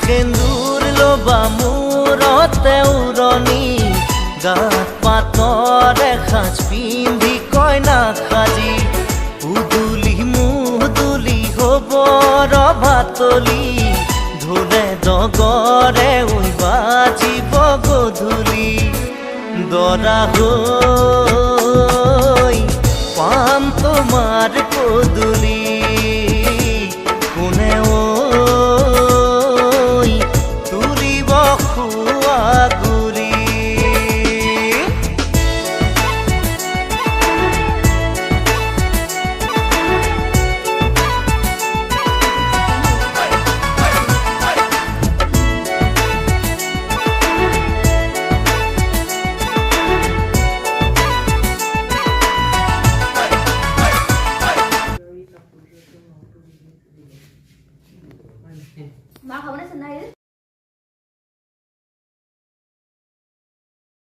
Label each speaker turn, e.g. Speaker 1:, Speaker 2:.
Speaker 1: সেন্দুৰ লবা মূৰতে উৰণি গাত পাতৰ এসাঁজ পিন্ধি কইনা সাজি উদুলি মুদুলি হ'ব ৰভাতলি ঢোলে ডগৰে ঐ বাজিব গধূলি দৰা হৈ পাম তোমাৰ পদূলি কোনে ঐ তুলিব খোৱা গুৰি
Speaker 2: মা খাবনে চেন্নাই